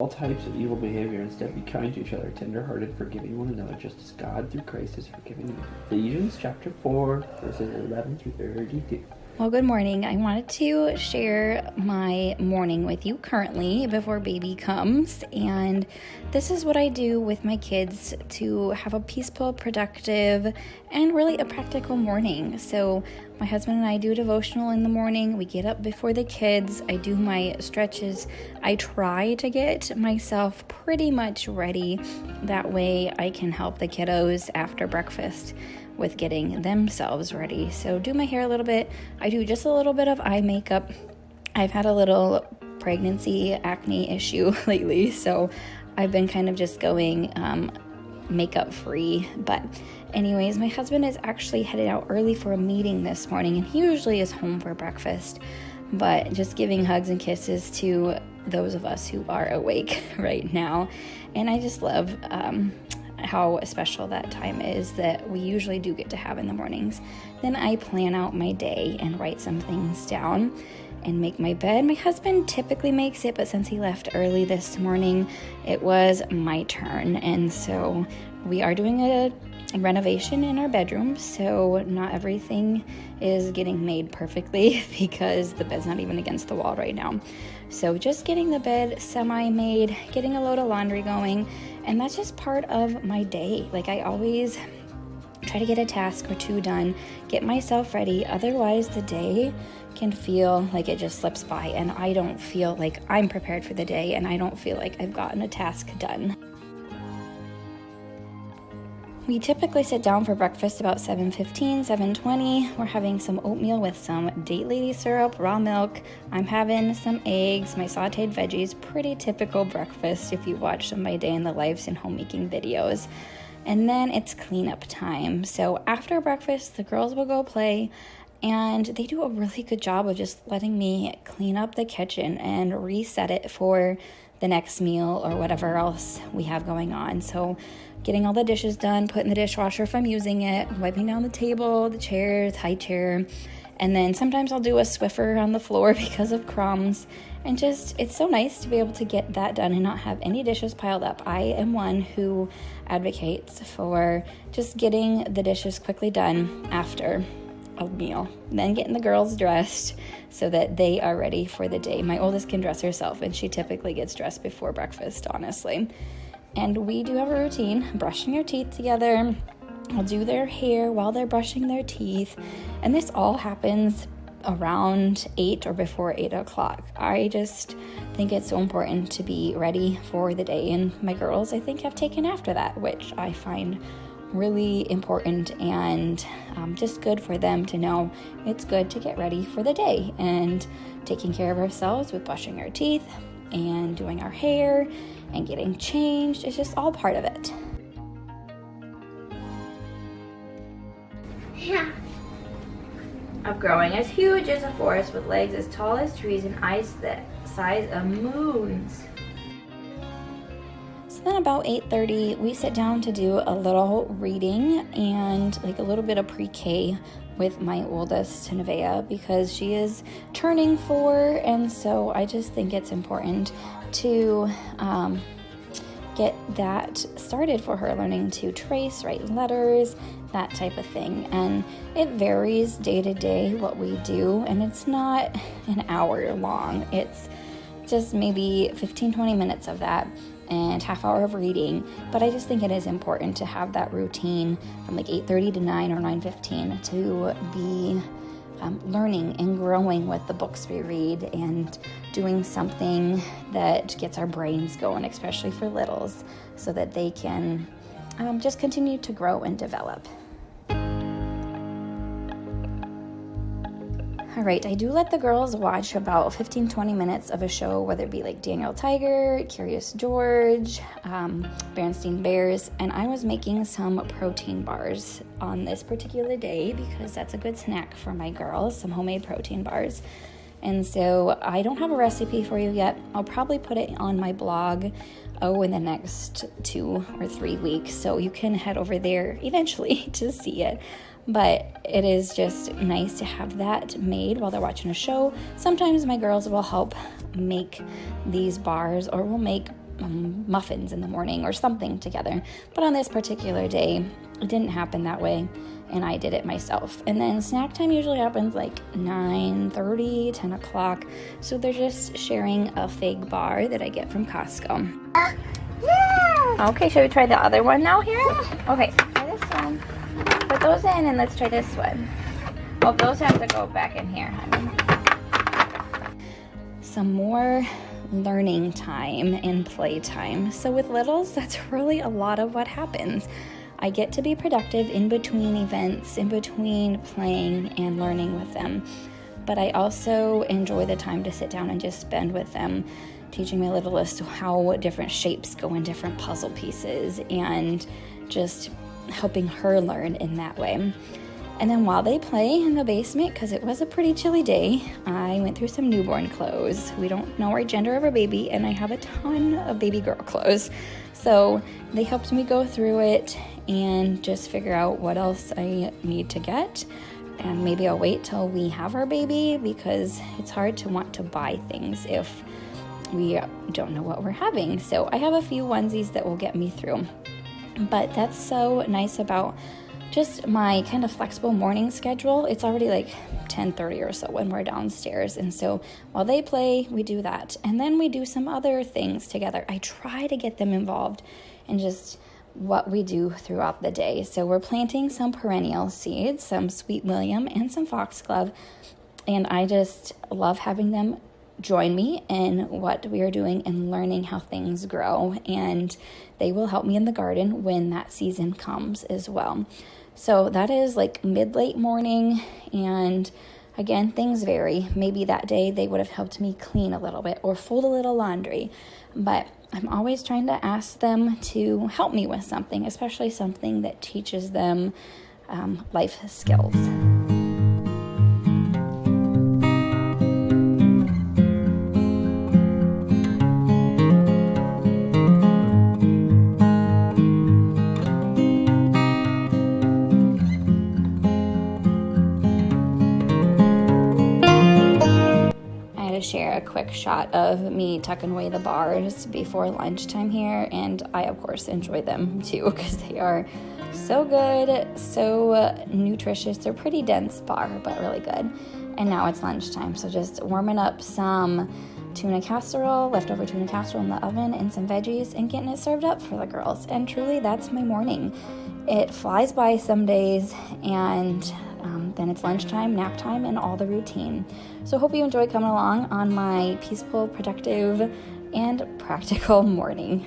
all types of evil behavior. Instead, be kind to each other, tender-hearted, forgiving one another, just as God through Christ has forgiven you. Ephesians chapter 4, verses 11 through 32. Well, good morning. I wanted to share my morning with you currently before baby comes, and this is what I do with my kids to have a peaceful, productive, and really a practical morning. So my husband and I do devotional in the morning. We get up before the kids. I do my stretches. I try to get myself pretty much ready. That way I can help the kiddos after breakfast with getting themselves ready. So do my hair a little bit. I do just a little bit of eye makeup. I've had a little pregnancy acne issue lately, so I've been kind of just going makeup free. But anyways, my husband is actually headed out early for a meeting this morning, and he usually is home for breakfast. But just giving hugs and kisses to those of us who are awake right now. And I just love how special that time is that we usually do get to have in the mornings. Then I plan out my day and write some things down and make my bed. My husband typically makes it, but since he left early this morning, it was my turn. And so we are doing a renovation in our bedroom, so not everything is getting made perfectly because the bed's not even against the wall right now. So just getting the bed semi-made, getting a load of laundry going, and that's just part of my day. Like, I always try to get a task or two done, get myself ready. Otherwise, the day can feel like it just slips by, and I don't feel like I'm prepared for the day, and I don't feel like I've gotten a task done. We typically sit down for breakfast about 7:15, 7:20. We're having some oatmeal with some Date Lady syrup, raw milk. I'm having some eggs, my sauteed veggies. Pretty typical breakfast if you watch some of my day in the lives and homemaking videos. And then it's cleanup time. So after breakfast, the girls will go play, and they do a really good job of just letting me clean up the kitchen and reset it for the next meal or whatever else we have going on. So getting all the dishes done, putting the dishwasher if I'm using it, wiping down the table, the chairs, high chair, and then sometimes I'll do a Swiffer on the floor because of crumbs. And just, it's so nice to be able to get that done and not have any dishes piled up. I am one who advocates for just getting the dishes quickly done after a meal, then getting the girls dressed so that they are ready for the day. My oldest can dress herself, and she typically gets dressed before breakfast, honestly. And we do have a routine, brushing your teeth together. I'll do their hair while they're brushing their teeth, and this all happens around 8 or before 8 o'clock. I just think it's so important to be ready for the day, and my girls, I think, have taken after that, which I find really important and just good for them to know it's good to get ready for the day. And taking care of ourselves with brushing our teeth and doing our hair and getting changed is just all part of it. Yeah. Of growing as huge as a forest with legs as tall as trees and eyes the size of moons. So then about 8:30, we sit down to do a little reading and like a little bit of pre-K with my oldest, Nevaeh, because she is turning 4, and so I just think it's important to get that started for her, learning to trace, write letters, that type of thing. And it varies day to day what we do, and it's not an hour long. It's just maybe 15-20 minutes of that and half hour of reading. But I just think it is important to have that routine from like 8:30 to 9 or 9:15 to be learning and growing with the books we read and doing something that gets our brains going, especially for littles, so that they can just continue to grow and develop. All right, I do let the girls watch about 15-20 minutes of a show, whether it be like Daniel Tiger, Curious George, Berenstain Bears, and I was making some protein bars on this particular day because that's a good snack for my girls, some homemade protein bars. And so I don't have a recipe for you yet. I'll probably put it on my blog in the next 2 or 3 weeks, so you can head over there eventually to see it. But it is just nice to have that made while they're watching a show. Sometimes my girls will help make these bars, or we'll make muffins in the morning or something together. But on this particular day, it didn't happen that way, and I did it myself. And then snack time usually happens like 9:30, 10 o'clock. So they're just sharing a fig bar that I get from Costco. Okay, should we try the other one now here? Okay, try this one. Put those in and let's try this one. Oh, those have to go back in here, honey. Some more learning time and play time. So with littles, that's really a lot of what happens. I get to be productive in between events, in between playing and learning with them. But I also enjoy the time to sit down and just spend with them, teaching my littlest how different shapes go in different puzzle pieces and just helping her learn in that way. And then while they play in the basement, because it was a pretty chilly day, I went through some newborn clothes. We don't know our gender of our baby, and I have a ton of baby girl clothes. So they helped me go through it and just figure out what else I need to get. And maybe I'll wait till we have our baby, because it's hard to want to buy things if we don't know what we're having. So I have a few onesies that will get me through. But that's so nice about just my kind of flexible morning schedule. It's already like 10:30 or so when we're downstairs. And so while they play, we do that. And then we do some other things together. I try to get them involved in just what we do throughout the day. So we're planting some perennial seeds, some Sweet William and some foxglove. And I just love having them join me in what we are doing and learning how things grow. And they will help me in the garden when that season comes as well. So that is like mid-late morning, and again, things vary. Maybe that day they would have helped me clean a little bit or fold a little laundry, but I'm always trying to ask them to help me with something, especially something that teaches them life skills. Share a quick shot of me tucking away the bars before lunchtime here, and I of course enjoy them too because they are so good, so nutritious. They're pretty dense bar, but really good. And now it's lunchtime, so just warming up some tuna casserole, leftover tuna casserole in the oven, and some veggies, and getting it served up for the girls. And truly, that's my morning. It flies by some days, and then it's lunchtime, nap time, and all the routine. So hope you enjoy coming along on my peaceful, productive, and practical morning.